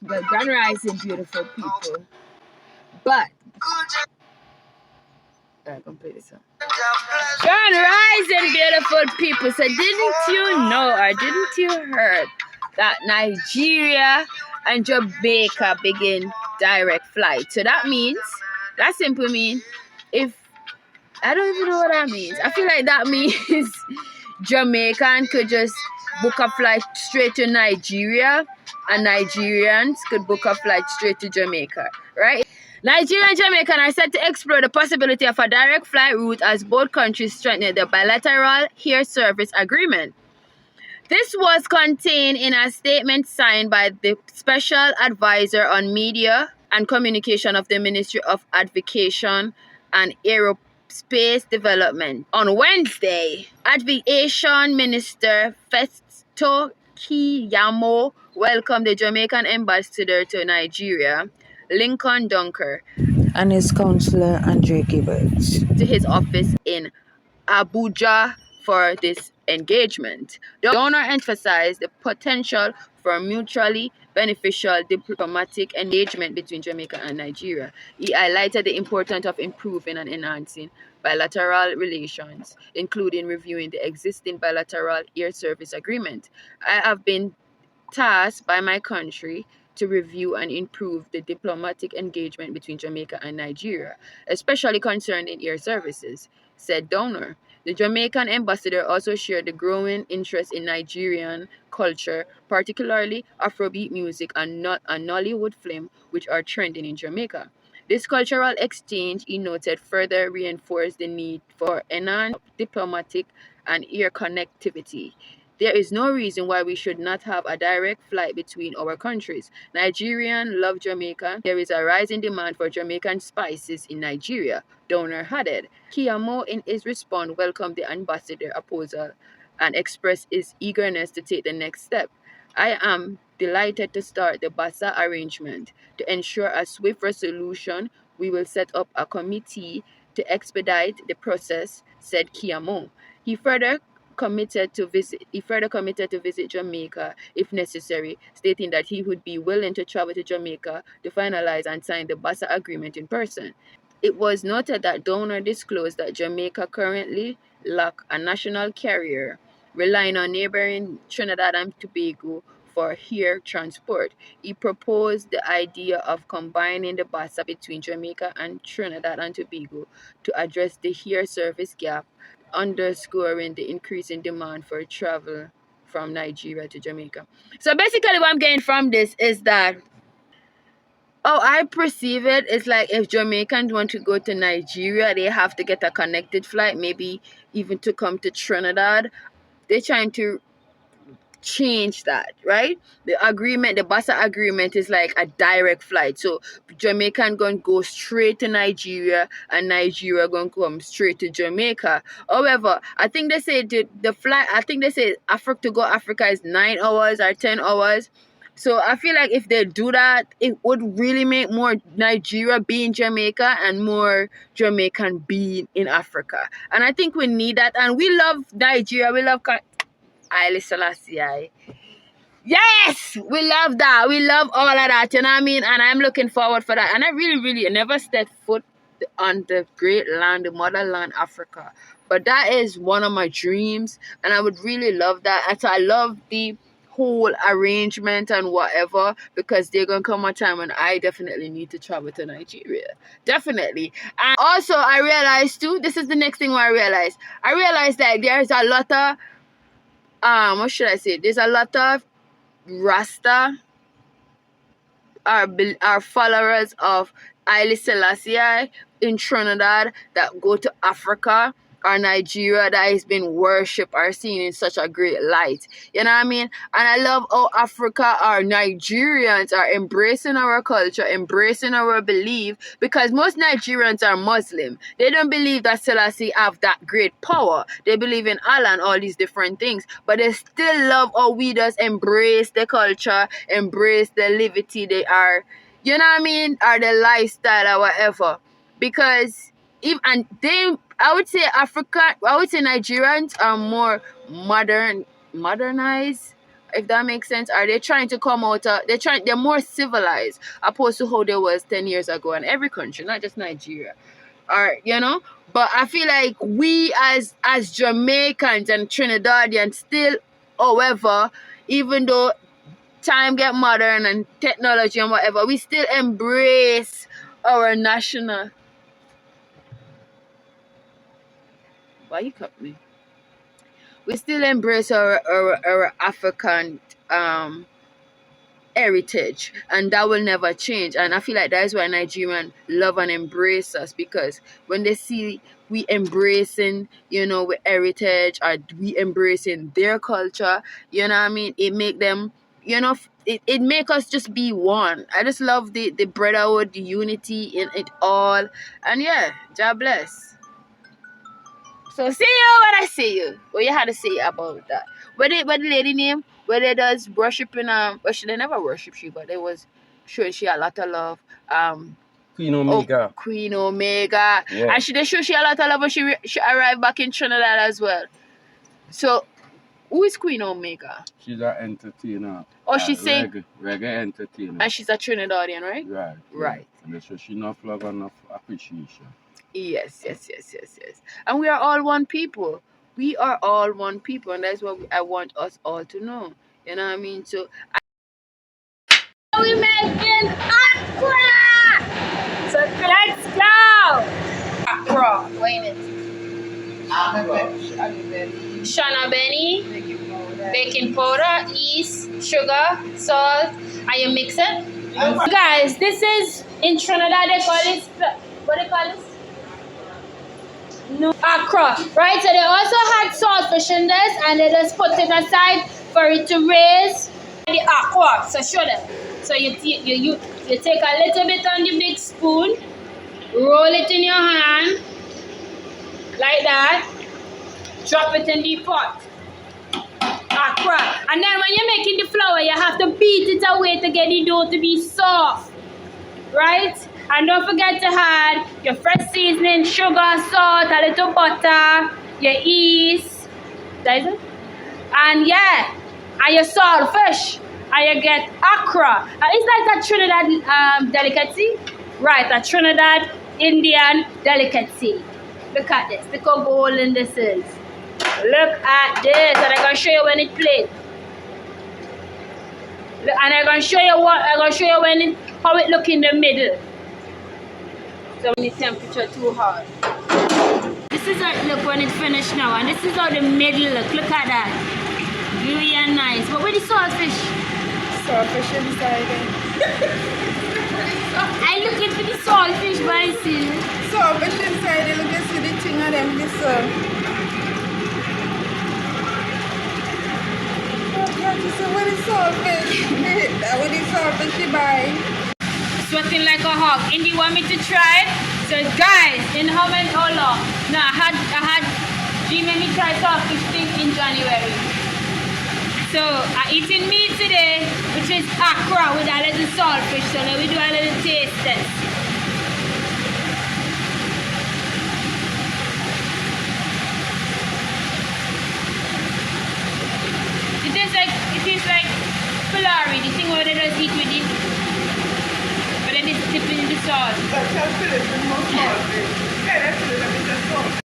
But Grand Rising, beautiful people. But I complete this song. Grand Rising, beautiful people. So didn't you know or didn't you heard that Nigeria and Jamaica begin direct flight? So that simply means if I don't even know what that means. I feel like that means Jamaican could just book a flight straight to Nigeria and Nigerians could book a flight straight to Jamaica, right? Nigeria and Jamaica are set to explore the possibility of a direct flight route as both countries strengthen the bilateral air service agreement. This was contained in a statement signed by the Special Advisor on Media and Communication of the Ministry of Aviation and Aerospace Development. On Wednesday, Aviation Minister Festo Keyamo welcomed the Jamaican ambassador to Nigeria, Lincoln Dunker, and his counselor Andre Gibbons to his office in Abuja for this engagement. The donor emphasized the potential for mutually beneficial diplomatic engagement between Jamaica and Nigeria. He highlighted the importance of improving and enhancing bilateral relations, including reviewing the existing bilateral air service agreement. I have been tasked by my country to review and improve the diplomatic engagement between Jamaica and Nigeria, especially concerning air services, said Donor. The Jamaican ambassador also shared the growing interest in Nigerian culture, particularly Afrobeat music and Nollywood film, which are trending in Jamaica. This cultural exchange, he noted, further reinforced the need for enhanced diplomatic and air connectivity. There is no reason why we should not have a direct flight between our countries. Nigerians love Jamaica. There is a rising demand for Jamaican spices in Nigeria, Donor added. Keyamo, in his response, welcomed the ambassador proposal and expressed his eagerness to take the next step. I am delighted to start the BASA arrangement. To ensure a swift resolution, we will set up a committee to expedite the process, said Keyamo. He further committed to visit Jamaica if necessary, stating that he would be willing to travel to Jamaica to finalize and sign the BASA agreement in person. It was noted that Donor disclosed that Jamaica currently lacks a national carrier, relying on neighboring Trinidad and Tobago for air transport. He proposed the idea of combining the BASA between Jamaica and Trinidad and Tobago to address the air service gap, underscoring the increasing demand for travel from Nigeria to Jamaica. So basically what I'm getting from this is that I perceive it is like if Jamaicans want to go to Nigeria, they have to get a connected flight, maybe even to come to Trinidad. They're trying to change that, right? The BASA agreement is like a direct flight. So Jamaican gonna go straight to Nigeria and Nigeria gonna come straight to Jamaica. However, I think they say the flight, I think they say Africa to go Africa is 9 hours or 10 hours. So I feel like if they do that, it would really make more Nigeria be in Jamaica and more Jamaican be in Africa. And I think we need that. And we love Nigeria. We love Haile Selassie. Yes, we love that. We love all of that. You know what I mean? And I'm looking forward for that. And I really never stepped foot on the great land, the motherland, Africa. But that is one of my dreams, and I would really love that. And so I love the whole arrangement and whatever, because there's gonna come a time when I definitely need to travel to Nigeria. Definitely. And also I realized too, this is the next thing I realized. I realized that there's a lot of what should I say? There's a lot of Rasta are followers of Haile Selassie in Trinidad that go to Africa or Nigeria that has been worshipped or seen in such a great light. You know what I mean? And I love how Africa or Nigerians are embracing our culture, embracing our belief, because most Nigerians are Muslim. They don't believe that Selassie have that great power. They believe in Allah and all these different things, but they still love how we just embrace the culture, embrace the liberty they are, you know what I mean, or the lifestyle or whatever. Because I would say Nigerians are more modernized, If that makes sense. Are they trying to come out? They're more civilized opposed to how they was 10 years ago in every country, not just Nigeria. Or but I feel like we as Jamaicans and Trinidadians still, however, even though time get modern and technology and whatever, we still embrace our national. Why you cut me? We still embrace our African heritage, and that will never change. And I feel like that is why Nigerians love and embrace us, because when they see we embracing with heritage, or we embracing their culture, you know what I mean, it make them it make us just be one. I just love the brotherhood, the unity in it all. And yeah, God bless. So see you when I see you. What you had to say about that? What the lady name? Where they does worshiping well, they never worship she, but it was showing she a lot of love. Queen Omega. Queen Omega. Yeah. And they show she a lot of love when she arrived back in Trinidad as well. So who is Queen Omega? She's an entertainer. Oh, she's saying reggae entertainer. And she's a Trinidadian, right? Right. Right. And so she enough love and enough appreciation. Yes. And we are all one people. We are all one people, and that's what I want us all to know. You know what I mean? So we making Accra. So let's go. Accra. Wait a minute. Shana Benny, baking powder, yeast, sugar, salt, and you mix it. Guys, this is in Trinidad they call it, what they call this? No, Accra, right? So they also had saltfish in this, and they just put it aside for it to raise the aqua. So show them. So you take a little bit on the big spoon, roll it in your hand like that, drop it in the pot. Accra. And then when you're making the flour, you have to beat it away to get the dough to be soft, right? And don't forget to add your fresh seasoning, sugar, salt, a little butter, your yeast, that is it? And yeah, and your saltfish, and you get Accra. It's like a Trinidad delicacy, right? A Trinidad Indian delicacy. Look at this. Look how golden this is. Look at this, and I'm gonna show you when it plays. And I'm gonna show you how it look in the middle. So when the temperature too hot. This is how it look when it's finished now, and this is how the middle look. Look at that. Really and nice. But where the saltfish? Saltfish inside it. I'm looking for the saltfish, but I see it. Saltfish inside it. Look at see the thing of them. This what is saltfish? That what is saltfish you buy? Sweating like a hog. Indy want me to try it? So guys, in how long? No, I had G made me try saltfish thing in January. So I eating meat today, which is Accra with a little saltfish. So let me do a little taste test. It is like Polari, the thing where they just eat with it. But then it's dipping in the sauce. That's how Philip is most salty. Yeah, that's it.